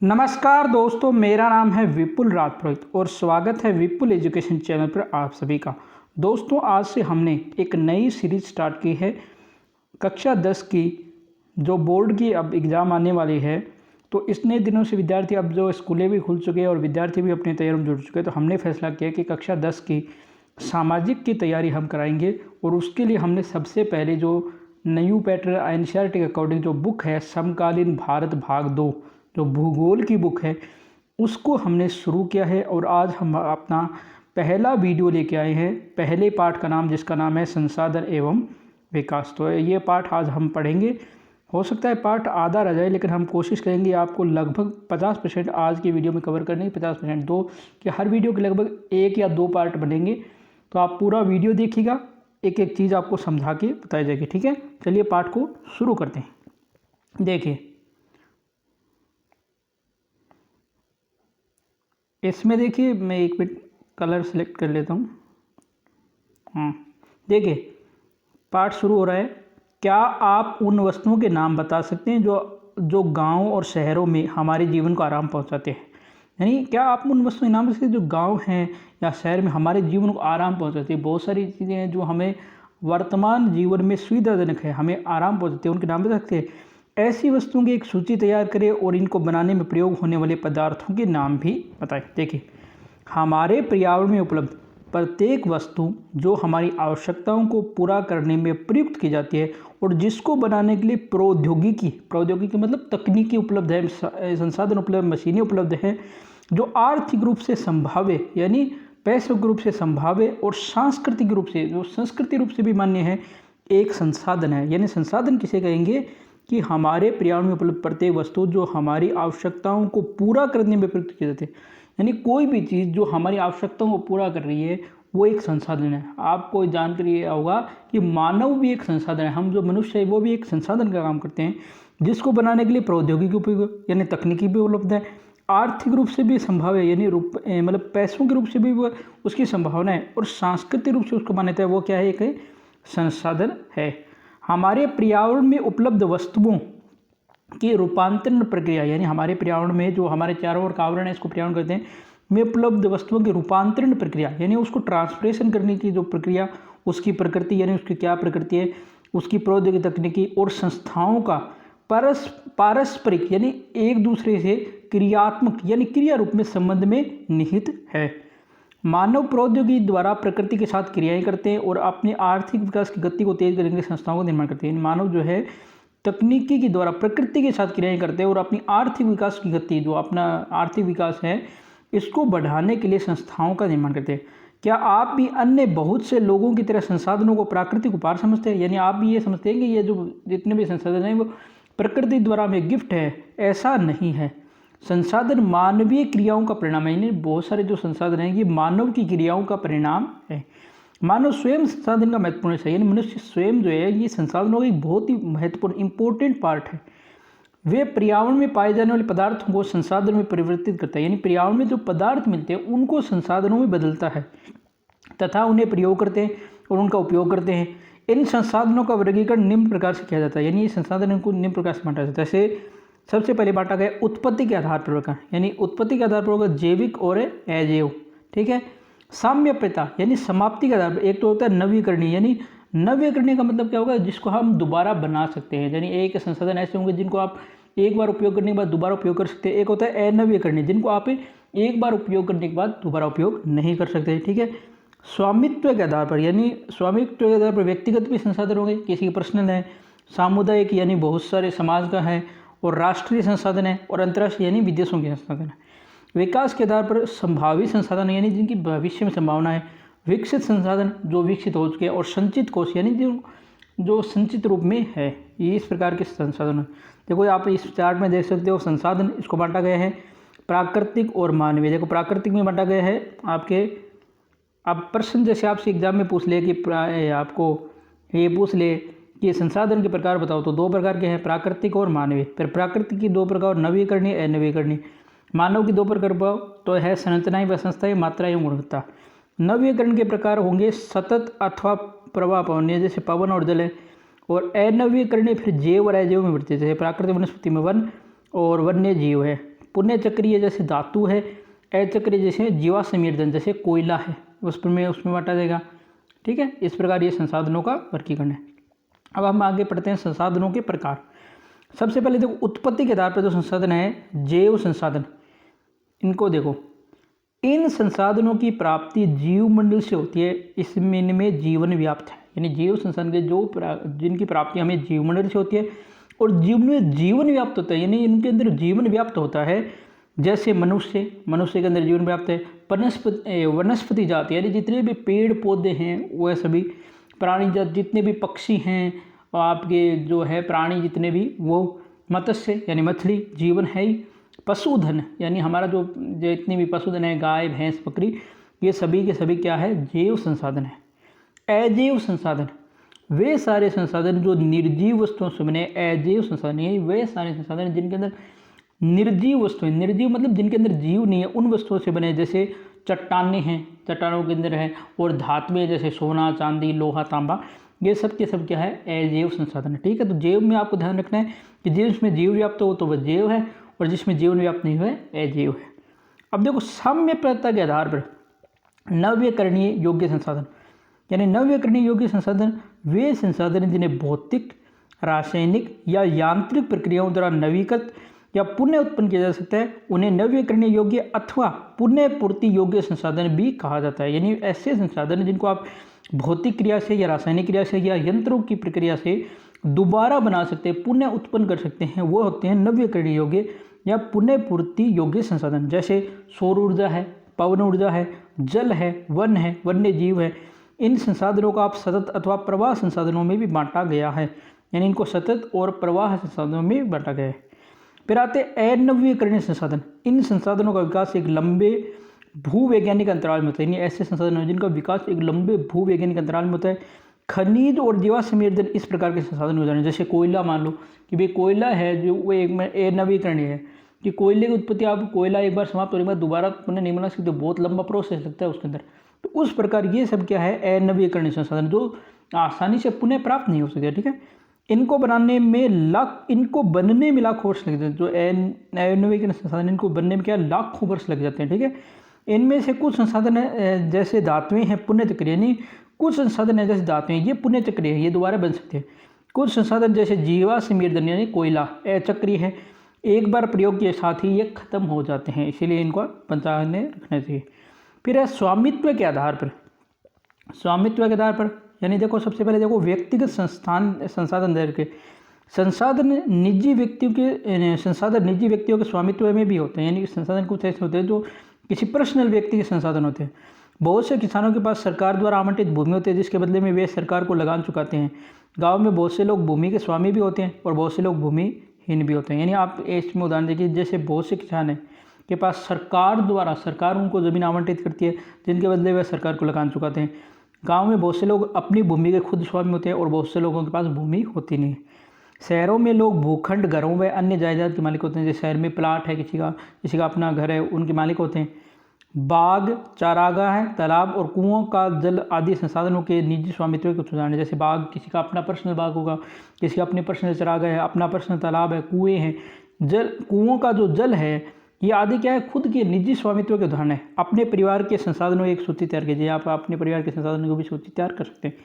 नमस्कार दोस्तों, मेरा नाम है विपुल राजपुरोहित और स्वागत है विपुल एजुकेशन चैनल पर आप सभी का। दोस्तों, आज से हमने एक नई सीरीज स्टार्ट की है कक्षा 10 की, जो बोर्ड की अब एग्ज़ाम आने वाली है। तो इतने दिनों से विद्यार्थी, अब जो स्कूलें भी खुल चुके हैं और विद्यार्थी भी अपनी तैयारी में जुड़ चुके हैं, तो हमने फैसला किया कि कक्षा 10 की सामाजिक की तैयारी हम कराएंगे। और उसके लिए हमने सबसे पहले जो न्यू पैटर्न एनसीईआरटी के अकॉर्डिंग जो बुक है समकालीन भारत भाग 2, जो भूगोल की बुक है, उसको हमने शुरू किया है। और आज हम अपना पहला वीडियो लेके आए हैं, पहले पार्ट का नाम, जिसका नाम है संसाधन एवं विकास। तो ये पार्ट आज हम पढ़ेंगे। हो सकता है पार्ट आधा रह जाए, लेकिन हम कोशिश करेंगे आपको लगभग 50% आज की वीडियो में कवर करने की, 50% दो कि हर वीडियो के लगभग 1 या 2 पार्ट बनेंगे। तो आप पूरा वीडियो देखिएगा, एक एक चीज़ आपको समझा के बताई जाएगी। ठीक है, चलिए पार्ट को शुरू करते हैं। देखिए, इसमें देखिए, मैं एक मिनट कलर सेलेक्ट कर लेता हूँ। देखिए, पाठ शुरू हो रहा है। क्या आप उन वस्तुओं के नाम बता सकते हैं जो गांव और शहरों में हमारे जीवन को आराम पहुंचाते हैं? यानी क्या आप उन वस्तुओं के नाम बता सकते हैं जो गांव हैं या शहर में हमारे जीवन को आराम पहुंचाती है? बहुत सारी चीज़ें हैं जो हमें वर्तमान जीवन में सुविधाजनक है, हमें आराम पहुंचाती है, उनके नाम बता सकते हैं। ऐसी वस्तुओं की एक सूची तैयार करें और इनको बनाने में प्रयोग होने वाले पदार्थों के नाम भी बताएं। देखिए, हमारे पर्यावरण में उपलब्ध प्रत्येक वस्तु जो हमारी आवश्यकताओं को पूरा करने में प्रयुक्त की जाती है और जिसको बनाने के लिए प्रौद्योगिकी मतलब तकनीकी उपलब्ध है, संसाधन उपलब्ध, मशीनें उपलब्ध हैं, जो आर्थिक रूप से संभाव्य यानी पैसे रूप से संभाव्य और सांस्कृतिक रूप से, जो संस्कृति रूप से भी मान्य है, एक संसाधन है। यानी संसाधन किसे कहेंगे कि हमारे पर्यावरण में उपलब्ध प्रत्येक वस्तु जो हमारी आवश्यकताओं को पूरा करने में प्रयुक्त की जाती है। यानी कोई भी चीज़ जो हमारी आवश्यकताओं को पूरा कर रही है, वो एक संसाधन है। आपको जानकारी ये होगा कि मानव भी एक संसाधन है। हम जो मनुष्य है वो भी एक संसाधन का काम करते हैं, जिसको बनाने के लिए प्रौद्योगिकी उपयोग यानी तकनीकी भी उपलब्ध है, आर्थिक रूप से भी संभव है, यानी मतलब पैसों के रूप से भी वो उसकी संभावना है, और सांस्कृतिक रूप से उसको मान्यता है। वो क्या है? एक संसाधन है। हमारे पर्यावरण में उपलब्ध वस्तुओं की रूपांतरण प्रक्रिया, यानी हमारे पर्यावरण में जो हमारे चारों ओर का आवरण है, इसको पर्यावरण कहते हैं, में उपलब्ध वस्तुओं की रूपांतरण प्रक्रिया, यानी उसको ट्रांसप्रेशन करने की जो प्रक्रिया, उसकी प्रकृति, यानी उसकी क्या प्रकृति है, उसकी प्रौद्योगिकी, तकनीकी और संस्थाओं का पारस्परिक यानी एक दूसरे से क्रियात्मक यानी क्रिया रूप में संबंध में निहित है। मानव प्रौद्योगिकी द्वारा प्रकृति के साथ क्रियाएं करते हैं और अपने आर्थिक विकास की गति को तेज करने के लिए संस्थाओं का निर्माण करते हैं। मानव जो है तकनीकी के द्वारा प्रकृति के साथ क्रियाएं करते हैं और अपनी आर्थिक विकास की गति, जो अपना आर्थिक विकास है, इसको बढ़ाने के लिए संस्थाओं का निर्माण करते हैं। क्या आप भी अन्य बहुत से लोगों की तरह संसाधनों को प्राकृतिक उपहार समझते हैं? यानी आप भी ये समझते हैं कि ये जो जितने भी संसाधन हैं वो प्रकृति द्वारा हमें गिफ्ट है? ऐसा नहीं है। संसाधन मानवीय क्रियाओं का परिणाम है। यानी बहुत सारे जो संसाधन हैं ये मानव की क्रियाओं का परिणाम है। मानव स्वयं संसाधन का महत्वपूर्ण हिस्सा है, यानी मनुष्य स्वयं जो है ये संसाधनों का एक बहुत ही महत्वपूर्ण इंपॉर्टेंट पार्ट है। वे पर्यावरण में पाए जाने वाले पदार्थों को संसाधन में परिवर्तित करता है, यानी पर्यावरण में जो पदार्थ मिलते हैं उनको संसाधनों में बदलता है तथा उन्हें प्रयोग करते हैं और उनका उपयोग करते हैं। इन संसाधनों का वर्गीकरण निम्न प्रकार से किया जाता है, यानी ये संसाधन को निम्न प्रकार से बांटा जाता है। जैसे सबसे पहले बांटा गया उत्पत्ति के आधार पर वर्गीकरण, यानी उत्पत्ति के आधार पर होगा जैविक और अजैव। ठीक है। साम्यप्यता यानी समाप्ति के आधार पर एक तो होता है नवीकरणीय, यानी नवीकरणीय का मतलब क्या होगा? जिसको हम दोबारा बना सकते हैं। यानी एक संसाधन ऐसे होंगे जिनको आप एक बार उपयोग करने के बाद दोबारा उपयोग कर सकते हैं। एक होता है अनवीकरणीय, जिनको आप एक बार उपयोग करने के बाद दोबारा उपयोग नहीं कर सकते। ठीक है। स्वामित्व के आधार पर, यानी स्वामित्व के आधार पर व्यक्तिगत भी संसाधन होंगे, किसी के पर्सनल है, सामुदायिक यानी बहुत सारे समाज का है, और राष्ट्रीय संसाधन है, और अंतर्राष्ट्रीय यानी विदेशों के संसाधन है। विकास के आधार पर संभावित संसाधन यानी जिनकी भविष्य में संभावना है, विकसित संसाधन जो विकसित हो चुके हैं, और संचित कोष यानी जो संचित रूप में है। ये इस प्रकार के संसाधन है। देखो आप इस चार्ट में देख सकते हो संसाधन, इसको बांटा गया है प्राकृतिक और मानवीय। देखो प्राकृतिक में बांटा गया है आपके, अब प्रश्न जैसे आपसे एग्जाम में पूछ ले कि आपको ये पूछ ले कि संसाधन के प्रकार बताओ, तो 2 प्रकार के हैं, प्राकृतिक और मानवीय। फिर प्राकृतिक की 2 प्रकार, नवीकरणीय, अनवीकरणीय। मानव की 2 प्रकार तो है संरचनाएं व संस्थाएं, मात्रा एवं गुणवत्ता। नवीकरण के प्रकार होंगे सतत अथवा प्रवाह पवन, जैसे पवन और जल है, और अनवीकरणीय फिर जैव और अजैव में बढ़ते हैं, जैसे प्राकृतिक वनस्पति में वन और वन्य जीव है। पुण्य चक्रीय जैसे धातु है, अचक्रीय जैसे जीवाश्म ईंधन जैसे कोयला है उसमें बांटा जाएगा। ठीक है, इस प्रकार ये संसाधनों का वर्गीकरण है। अब हम आगे पढ़ते हैं संसाधनों के प्रकार। सबसे पहले देखो उत्पत्ति के आधार पर जो संसाधन है जैव संसाधन, इनको देखो, इन संसाधनों की प्राप्ति जीवमंडल से होती है, इसमें इनमें जीवन व्याप्त है। यानी जीव संसाधन के जिनकी प्राप्ति हमें जीवमंडल से होती है और जीव में जीवन व्याप्त होता है, यानी इनके अंदर जीवन व्याप्त होता है। जैसे मनुष्य के अंदर जीवन व्याप्त है। वनस्पति जाति यानी जितने भी पेड़ पौधे हैं वह सभी, प्राणी जात जितने भी पक्षी हैं और आपके जो है प्राणी जितने भी, वो मत्स्य यानी मछली जीवन है ही। पशुधन यानी हमारा जो जितने भी पशुधन है, गाय भैंस बकरी, ये सभी के सभी क्या है, जैव संसाधन है। अजैव संसाधन वे सारे संसाधन जो निर्जीव वस्तुओं से बने, अजैव संसाधन ये वे सारे संसाधन जिनके अंदर निर्जीव वस्तुएं, निर्जीव मतलब जिनके अंदर जीव नहीं है, उन वस्तुओं से बने। जैसे चट्टानें हैं, चट्टानों के अंदर है, और धातुएं जैसे सोना चांदी लोहा तांबा, ये सब के सब क्या है, अजैव संसाधन है। ठीक है, तो जैव में आपको ध्यान रखना है कि जिसमें जीव व्याप्त हो तो वह जैव है और जिसमें जीवन व्याप्त नहीं हुआ अजैव है। अब देखो साम्यप्रता के आधार पर नव्यकरणीय योग्य संसाधन, यानी नव्यकरणीय योग्य संसाधन वे संसाधन जिन्हें भौतिक, रासायनिक या यांत्रिक प्रक्रियाओं द्वारा नवीकृत या पुनः उत्पन्न किया जा सकता है, उन्हें नव्यकरणीय योग्य अथवा पुनः पूर्ति योग्य संसाधन भी कहा जाता है। यानी ऐसे संसाधन जिनको आप भौतिक क्रिया से या रासायनिक क्रिया से या यंत्रों की प्रक्रिया से दोबारा बना सकते हैं, पुनः उत्पन्न कर सकते हैं, वो होते हैं नव्यकरणीय योग्य या पुनः पूर्ति योग्य संसाधन। जैसे सौर ऊर्जा है, पवन ऊर्जा है, जल है, वन है, वन्य जीव है। इन संसाधनों को आप सतत अथवा प्रवाह संसाधनों में भी बांटा गया है, यानी इनको सतत और प्रवाह संसाधनों में बांटा गया है। फिर आते अनव्यकरणीय संसाधन। इन संसाधनों का विकास एक लंबे भूवैज्ञानिक अंतराल में होता है, यानी ऐसे संसाधन हैं जिनका विकास एक लंबे भूवैज्ञानिक अंतराल में होता है। खनिज और जीवाश्म ईंधन इस प्रकार के संसाधन हो जाने, जैसे कोयला, मान लो कि भाई कोयला है जो वो एक नवीकरणीय है, कि कोयले की उत्पत्ति आप कोयला एक बार समाप्त होने के बाद दोबारा पुनः नहीं बना सकते, बहुत लंबा प्रोसेस लगता है उसके अंदर। तो उस प्रकार ये सब क्या है, अनवीकरणीय संसाधन जो आसानी से पुनः प्राप्त नहीं हो सकते। ठीक है, इनको बनने में लाखों वर्ष लग जाते हैं। जो अनवीकरणीय संसाधन इनको बनने में क्या लाखों वर्ष लग जाते हैं। ठीक है, इनमें से कुछ संसाधन है जैसे धातुएं हैं पुण्य चक्रीय, यानी कुछ संसाधन है जैसे धातुएं ये पुण्य चक्रीय है, ये दोबारा बन सकते हैं। कुछ संसाधन जैसे जीवाश्म ईंधन यानी कोयला अचक्रीय है, एक बार प्रयोग के साथ ही ये खत्म हो जाते हैं, इसीलिए इनको बचाने रखना चाहिए। फिर है स्वामित्व के आधार पर, यानी देखो सबसे पहले देखो व्यक्तिगत संसाधन दर के संसाधन निजी व्यक्तियों के स्वामित्व में भी होते हैं, यानी संसाधन कुछ ऐसे होते हैं जो किसी पर्सनल व्यक्ति के संसाधन होते हैं। बहुत से किसानों के पास सरकार द्वारा आवंटित भूमि होती है जिसके बदले में वे सरकार को लगान चुकाते हैं। गांव में बहुत से लोग भूमि के स्वामी भी होते हैं और बहुत से लोग भूमिहीन भी होते हैं। यानी आप इसमें उदाहरण देखिए, जैसे बहुत से किसान हैं के पास सरकार उनको ज़मीन आवंटित करती है जिनके बदले वे सरकार को लगान चुकाते हैं। गांव में बहुत से लोग अपनी भूमि के खुद स्वामी होते हैं और बहुत से लोगों के पास भूमि होती नहीं। शहरों में लोग भूखंड, घरों व अन्य जायदाद के मालिक होते हैं। जैसे शहर में प्लाट है, किसी का अपना घर है, उनके मालिक होते हैं। बाग, चारागाह है, तालाब और कुओं का जल आदि संसाधनों के निजी स्वामित्व के कुछ उदाहरण है। जैसे बाग, किसी का अपना पर्सनल बाग होगा, किसी का अपने पर्सनल चारागाह है, अपना पर्सनल तालाब है, कुएँ हैं। कुओं का जो जल है ये आदि क्या है, खुद के निजी स्वामित्व के उदाहरण है। अपने परिवार के संसाधनों एक सूची तैयार कीजिए, आप अपने परिवार के संसाधनों को भी सूची तैयार कर सकते हैं।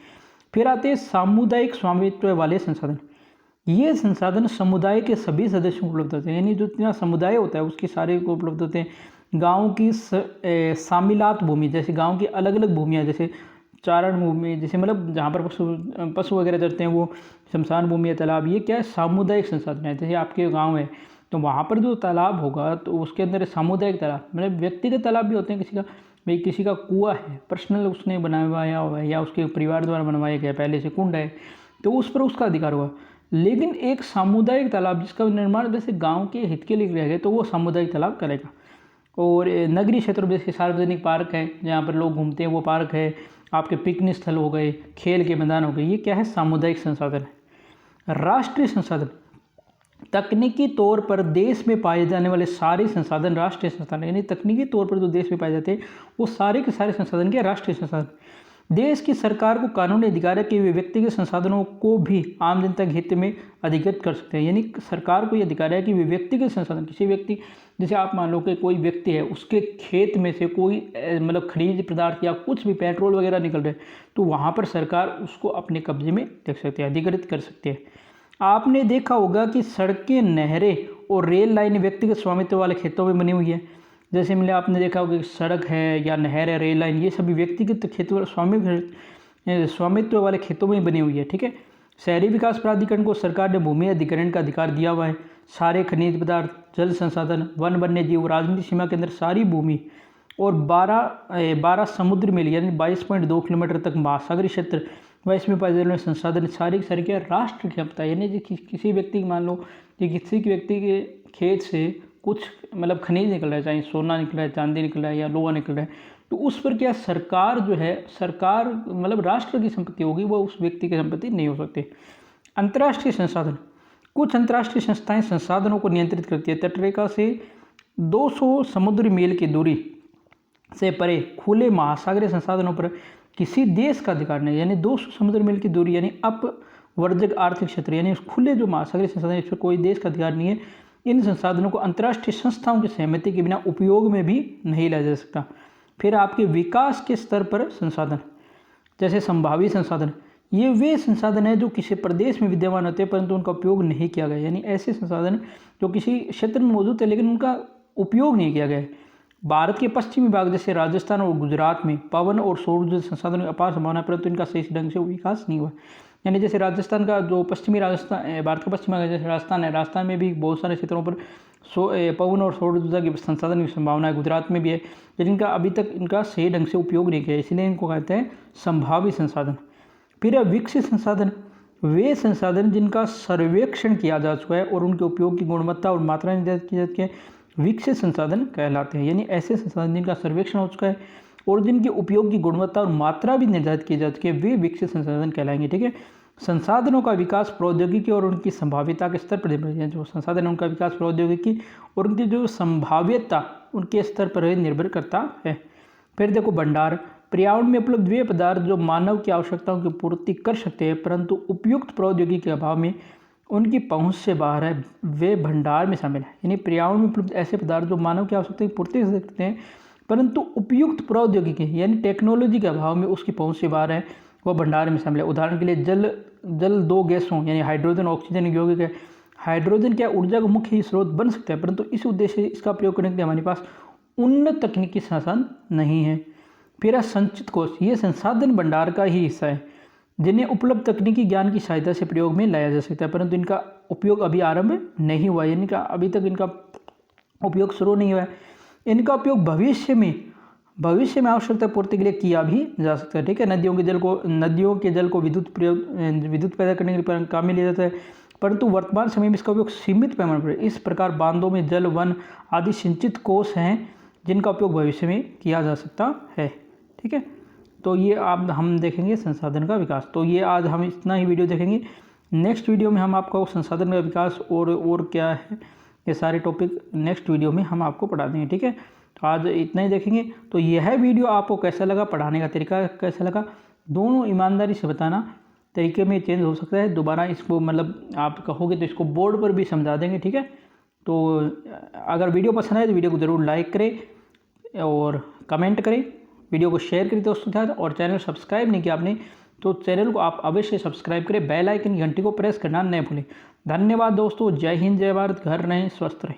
फिर आते हैं सामुदायिक स्वामित्व वाले संसाधन। ये संसाधन समुदाय के सभी सदस्यों को उपलब्ध होते हैं, यानी जो इतना समुदाय होता है उसके सारे को उपलब्ध होते हैं। गाँव की सामिलात भूमि, जैसे गाँव की अलग अलग भूमियाँ, जैसे चारण भूमि, जैसे मतलब जहाँ पर पशु वगैरह चरते हैं, वो शमशान भूमि या तालाब, ये क्या है, सामुदायिक संसाधन है। जैसे आपके गाँव है तो वहाँ पर जो तालाब होगा तो उसके अंदर सामुदायिक तालाब, मतलब व्यक्तिगत तालाब भी होते हैं। किसी का कुआं है, पर्सनल उसने बनाया हुआ है या उसके परिवार द्वारा बनवाया गया पहले से कुंड है, तो उस पर उसका अधिकार हुआ। लेकिन एक सामुदायिक तालाब जिसका निर्माण जैसे गांव के हित के लिए किया गया तो वो सामुदायिक तालाब करेगा। और नगरीय क्षेत्र में जैसे सार्वजनिक पार्क है जहाँ पर लोग घूमते हैं वो पार्क है, आपके पिकनिक स्थल हो गए, खेल के मैदान हो गए, ये क्या है, सामुदायिक संसाधन है। राष्ट्रीय संसाधन, तकनीकी तौर पर देश में पाए जाने वाले सारे संसाधन राष्ट्रीय संसाधन, यानी तकनीकी तौर पर जो देश में पाए जाते हैं वो सारे के सारे संसाधन के राष्ट्रीय संसाधन। देश की सरकार को कानूनी अधिकार है कि वे व्यक्तिगत संसाधनों को भी आम जनता के हित में अधिकृत कर सकते हैं। यानी सरकार को ये अधिकार है कि वे व्यक्तिगत संसाधन, किसी व्यक्ति, जैसे आप मान लो कि कोई व्यक्ति है, उसके खेत में से कोई मतलब खनिज पदार्थ या कुछ भी पेट्रोल वगैरह निकल रहे, तो वहाँ पर सरकार उसको अपने कब्जे में देख सकती है, अधिकृत कर सकती है। आपने देखा होगा कि सड़कें, नहरें और रेल लाइन व्यक्तिगत स्वामित्व वाले खेतों में बनी हुई है। जैसे मतलब आपने देखा होगा कि सड़क है या नहर है, रेल लाइन, ये सभी व्यक्तिगत खेतों स्वामित्व वाले खेतों में बनी हुई है। ठीक है। शहरी विकास प्राधिकरण को सरकार ने भूमि अधिग्रहण का अधिकार दिया हुआ है। सारे खनिज पदार्थ, जल संसाधन, वन, वन्य जीव, राजनीतिक सीमा के अंदर सारी भूमि और 12 समुद्र में यानी 22.2 किलोमीटर तक महासागरीय क्षेत्र व इसमें पाए जाने वाले संसाधन सारी की क्या राष्ट्र की क्षमता। यानी किसी व्यक्ति, मान लो कि किसी व्यक्ति के खेत से कुछ मतलब खनिज निकल रहा है, चाहे सोना निकल रहा है, चांदी निकल रहा है या लोहा निकल रहा है, तो उस पर क्या सरकार जो है, सरकार मतलब राष्ट्र की संपत्ति होगी, वो उस व्यक्ति की संपत्ति नहीं हो सकती। अंतर्राष्ट्रीय संसाधन, कुछ अंतर्राष्ट्रीय संस्थाएं संसाधनों को नियंत्रित करती है। तटरेखा से 200 समुद्री मील की दूरी से परे खुले महासागरीय संसाधनों पर किसी देश का अधिकार नहीं। यानी 200 समुद्री मील की दूरी यानी अपवर्जक आर्थिक क्षेत्र, यानी उस खुले जो महासागरीय संसाधन, इस पर कोई देश का अधिकार नहीं है। इन संसाधनों को अंतर्राष्ट्रीय संस्थाओं की सहमति के बिना उपयोग में भी नहीं लाया जा सकता। फिर आपके विकास के स्तर पर संसाधन, जैसे संभावित संसाधन, ये वे संसाधन हैं जो किसी प्रदेश में विद्यमान होते हैं परंतु उनका उपयोग नहीं किया गया। यानी ऐसे संसाधन जो किसी क्षेत्र में मौजूद है लेकिन उनका उपयोग नहीं किया गया है। भारत के पश्चिमी भाग जैसे राजस्थान और गुजरात में पवन और सौर ऊर्जा संसाधनों की अपार संभावना है परंतु इनका सही ढंग से विकास नहीं हुआ। यानी जैसे राजस्थान का जो पश्चिमी राजस्थान, भारत का पश्चिमी भाग जैसे राजस्थान है, राजस्थान में भी बहुत सारे क्षेत्रों पर पवन और सौर ऊर्जा के संसाधन की संभावना है, गुजरात में भी है, लेकिन इनका अभी तक इनका सही ढंग से उपयोग नहीं किया, इसलिए इनको कहते हैं संभावित संसाधन। फिर विकसित संसाधन, वे संसाधन जिनका सर्वेक्षण किया जा चुका है और उनके उपयोग की गुणवत्ता और मात्रा निर्धारित की जाती है, विकसित संसाधन कहलाते हैं। यानी ऐसे संसाधन जिनका सर्वेक्षण हो चुका है और जिनके उपयोग की गुणवत्ता और मात्रा भी निर्धारित की जा चुकी है, वे विकसित संसाधन कहलाएंगे। ठीक है। संसाधनों का विकास प्रौद्योगिकी और उनकी संभाव्यता के स्तर पर निर्भर है। जो संसाधन है उनका विकास प्रौद्योगिकी और उनकी जो संभाव्यता उनके स्तर पर निर्भर करता है। फिर देखो भंडार, पर्यावरण में उपलब्ध वे पदार्थ जो मानव की आवश्यकताओं की पूर्ति कर सकते हैं परंतु उपयुक्त प्रौद्योगिकी के अभाव में उनकी पहुंच से बाहर है, वे भंडार में शामिल है। यानी पर्यावरण में उपलब्ध ऐसे पदार्थ जो मानव की आवश्यकता की पूर्ति कर सकते हैं परंतु उपयुक्त प्रौद्योगिकी यानी टेक्नोलॉजी के अभाव में उसकी पहुंच से बाहर है, वह भंडार में शामिल है। उदाहरण के लिए जल 2 गैसों यानी हाइड्रोजन, ऑक्सीजन, यौगिक है। हाइड्रोजन क्या ऊर्जा का मुख्य स्रोत बन सकता है परंतु इस उद्देश्य से इसका प्रयोग करने के लिए हमारे पास उन्नत तकनीकी संसाधन नहीं है। फिर है संचित कोष, ये संसाधन भंडार का ही हिस्सा है जिन्हें उपलब्ध तकनीकी ज्ञान की सहायता से प्रयोग में लाया जा सकता है परंतु इनका उपयोग अभी आरंभ नहीं हुआ, यानी कि अभी तक इनका उपयोग शुरू नहीं हुआ है। इनका उपयोग भविष्य में आवश्यकता पूर्ति के लिए किया भी जा सकता है। ठीक है। नदियों के जल को विद्युत पैदा करने के लिए काम में लिया जाता है परंतु वर्तमान समय में इसका उपयोग सीमित पैमाने पर। इस प्रकार बांधों में जल, वन आदि सिंचित कोष हैं जिनका उपयोग भविष्य में किया जा सकता है। ठीक है। तो ये आप हम देखेंगे संसाधन का विकास। तो ये आज हम इतना ही वीडियो देखेंगे। नेक्स्ट वीडियो में हम आपको संसाधन का विकास और क्या है ये सारे टॉपिक नेक्स्ट वीडियो में हम आपको पढ़ा देंगे। ठीक है। तो आज इतना ही देखेंगे। तो यह वीडियो आपको कैसा लगा, पढ़ाने का तरीका कैसा लगा, दोनों ईमानदारी से बताना। तरीके में चेंज हो सकता है, दोबारा इसको मतलब आप कहोगे तो इसको बोर्ड पर भी समझा देंगे। ठीक है। तो अगर वीडियो पसंद आए तो वीडियो को ज़रूर लाइक करें और कमेंट करें, वीडियो को शेयर करें दोस्तों के साथ, और चैनल सब्सक्राइब नहीं किया आपने तो चैनल को आप अवश्य सब्सक्राइब करें, बेल आइकन की घंटी को प्रेस करना न भूलें। धन्यवाद दोस्तों। जय हिंद, जय भारत। घर रहें, स्वस्थ रहें।